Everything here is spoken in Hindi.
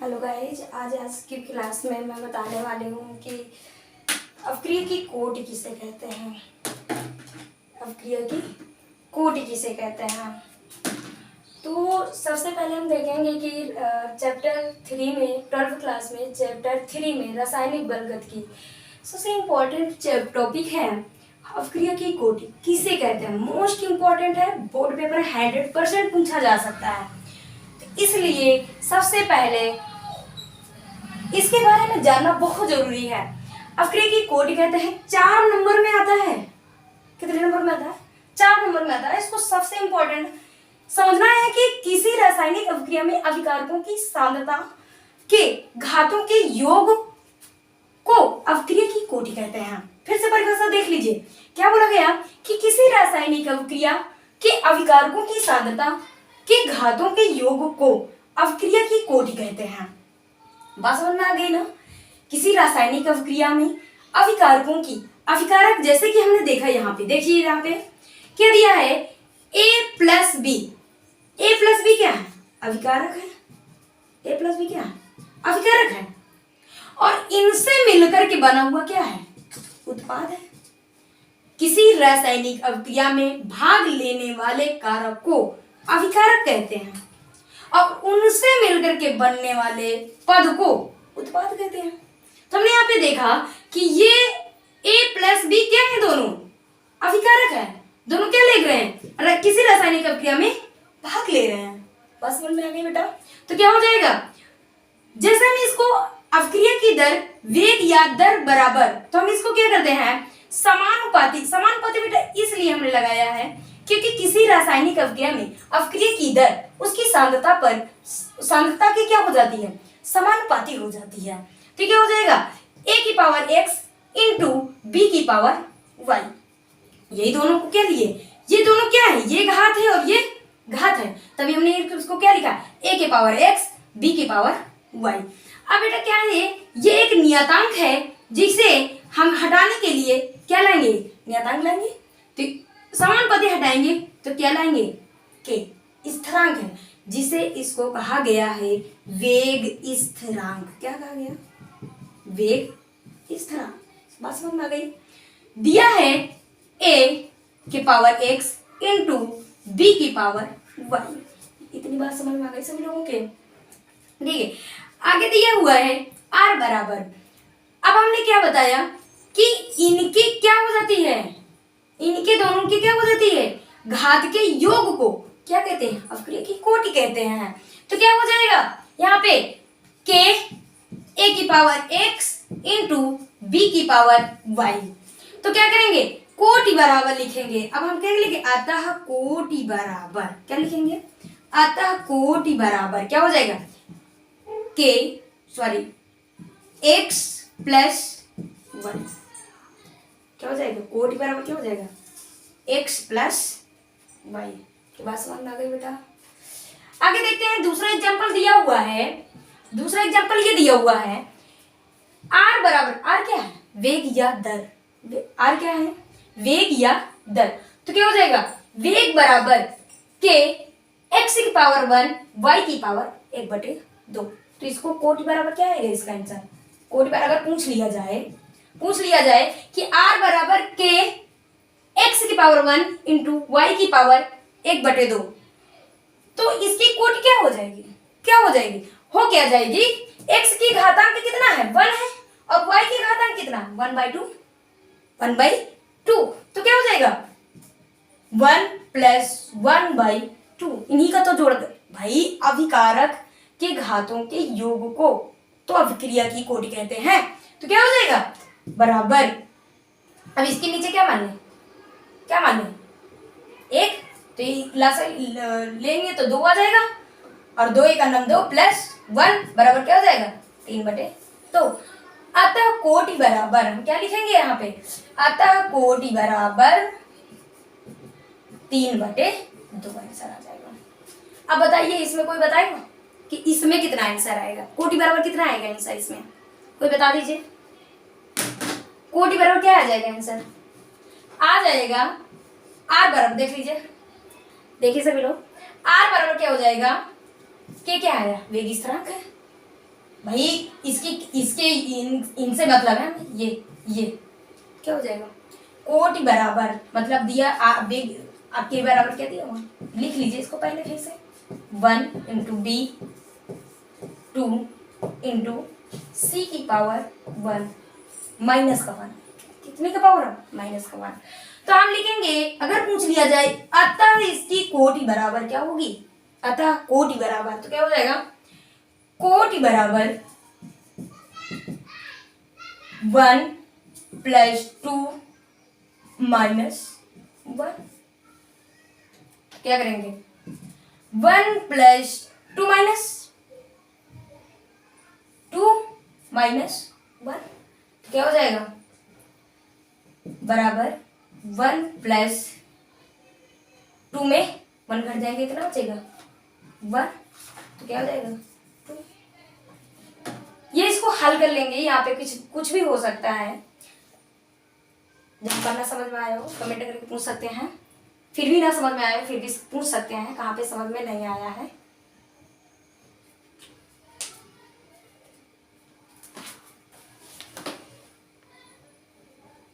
हेलो गाइज, आज की क्लास में मैं बताने वाली हूँ कि अवक्रिया की कोटि किसे कहते हैं। अवक्रिया की कोटि किसे कहते हैं। तो सबसे पहले हम देखेंगे कि चैप्टर 3 में 12th क्लास में चैप्टर 3 में रासायनिक बलगत की सबसे इम्पोर्टेंट टॉपिक है अवक्रिया की कोटि किसे कहते हैं। मोस्ट इम्पोर्टेंट है, बोर्ड पेपर 100% पूछा जा सकता है। तो इसलिए सबसे पहले इसके बारे में जानना बहुत जरूरी है। अवक्रिया की कोटि कहते हैं 4 नंबर में आता है। कितने नंबर में आता है? 4 नंबर में आता है। इसको सबसे इंपॉर्टेंट समझना है कि किसी रासायनिक अवक्रिया में अभिकारकों की सांद्रता के घातों के योग को अवक्रिया की कोटि कहते हैं। फिर से परिभाषा देख लीजिए, क्या बोला गया कि किसी रासायनिक अवक्रिया के अभिकारकों की सांद्रता के घातों के योग को अवक्रिया की कोटि कहते हैं। बात समझ में आ गई ना। किसी रासायनिक अवक्रिया में अभिकारकों की अभिकारक, जैसे कि हमने देखा यहाँ पे, देखिए यहाँ पे क्या दिया है, A plus B. A plus B क्या है? अभिकारक है। A प्लस बी क्या है? अभिकारक है। और इनसे मिलकर के बना हुआ क्या है? उत्पाद है। किसी रासायनिक अवक्रिया में भाग लेने वाले कारक को अभिकारक कहते हैं और उनसे मिलकर के बनने वाले पद को उत्पाद कहते हैं। तो हमने यहाँ पे देखा कि ये A प्लस बी क्या है? दोनों अभिकारक है। दोनों क्या ले रहे हैं? किसी रासायनिक अवक्रिया में भाग ले रहे हैं। बस समझ में आ गई बेटा। तो क्या हो जाएगा, जैसे हम इसको अवक्रिया की दर, वेग या दर बराबर, तो हम इसको क्या करते हैं, समानुपाती। समानुपाती बेटा इसलिए हमने लगाया है क्योंकि किसी रासायनिक अवक्रिया में अवक्रिया की दर उसकी सांद्रता पर सांद्रता की क्या हो जाती है, समानुपाती हो जाती है। तो क्या हो जाएगा, a की पावर x इंटू b की पावर y। यही दोनों को क्या लिए, ये दोनों क्या है, ये घात है और ये घात है, तभी हमने इसको क्या लिखा, a की पावर x b की पावर y। अब बेटा क्या है, ये एक नियतांक है जिसे हम हटाने के लिए क्या लाएंगे, नियतांक लाएंगे। तो समानुपाती हटाएंगे तो क्या लाएंगे, के। स्थिरांक है जिसे इसको कहा गया है वेग स्थिरांक। क्या कहा गया, वेग स्थिरांक। बात समझ में आ गई। दिया है a की पावर x इंटू b की पावर y। इतनी बात समझ में आ गई सभी लोगों के। ठीक है, आगे दिया हुआ है r बराबर। अब हमने क्या बताया कि इनकी क्या हो जाती है, इनके दोनों की क्या हो जाती है, घात के योग को क्या कहते हैं, अवक्रिया की कोटि कहते हैं। तो क्या हो जाएगा यहाँ पे, k a की पावर x इंटू b की पावर y। तो क्या करेंगे, कोटि बराबर लिखेंगे। अब हम क्या लिखेंगे, अतः कोटि बराबर, क्या लिखेंगे, अतः कोटि बराबर क्या हो जाएगा, x प्लस वन। क्या हो जाएगा, कोटि बराबर क्या हो जाएगा, x प्लस वाई। की बात समझ में आ गई बेटा। आगे देखते हैं, दूसरा एग्जांपल दिया हुआ है। दूसरा एग्जांपल ये दिया हुआ है, r बराबर, r क्या है, वेग या दर। r क्या है, वेग या दर। तो क्या हो जाएगा, वेग बराबर के x की पावर 1 y की पावर 1/2। तो इसको कोटि बराबर क्या आएगा, इसका आंसर कोटि बराबर पूछ लिया जाए कि r बराबर के x की पावर 1 इंटू वाई की पावर 1/2, तो इसकी कोटि क्या हो जाएगी, हो क्या जाएगी, x की घातांक कितना है, 1 है, और y की घातांक कितना, 1/2। तो क्या हो जाएगा, 1 प्लस 1/2। इन्हीं का तो जोड़ भाई, अभिकारक के घातों के योग को तो अभिक्रिया की कोटि कहते हैं। तो क्या हो जाएगा, बराबर। अब इसके नीचे क्या मान लें, 1। तो लेंगे तो 2 आ जाएगा, और 2 1 2 प्लस 1 बराबर क्या हो जाएगा, 3/2। अतः कोटि बराबर, हम क्या लिखेंगे यहाँ पे, अतः कोटि बराबर 3/2 आंसर आ जाएगा। अब बताइए, इसमें कोई बताएगा कि इसमें कितना आंसर आएगा, कोटि बराबर कितना आएगा आंसर इसमें, कोई बता दीजिए। कोटि बराबर क्या आ जाएगा आंसर, आ जाएगा r बराबर, देख लीजिए, देखिए सभी लोग, r बराबर क्या हो जाएगा, के क्या आया, वेग स्थिरांक है। भाई इसके इसके इनसे मतलब है ये क्या हो जाएगा, कोटि बराबर मतलब दिया आपके बराबर क्या दिया वहाँ लिख लीजिए इसको पहले फिर से, 1 इंटू बी 2 इंटू सी की पावर 1 माइनस का 1, कितने का पावर माइनस का 1। तो हम लिखेंगे अगर पूछ लिया जाए अतः इसकी कोटि बराबर क्या होगी, अतः कोटि बराबर तो क्या हो जाएगा, कोटि बराबर 1 प्लस 2 माइनस 1, क्या करेंगे 1 प्लस 2 माइनस 2 माइनस 1 क्या हो जाएगा बराबर 1 प्लस 2 में 1 घट जाएंगे, कितना बचेगा 1, तो क्या हो जाएगा 2। ये इसको हल कर लेंगे, यहाँ पे कुछ भी हो सकता है, जब पढ़ना समझ में आया हो कमेंट करके पूछ सकते हैं, फिर भी ना समझ में आया फिर भी पूछ सकते हैं कहाँ पे समझ में नहीं आया है।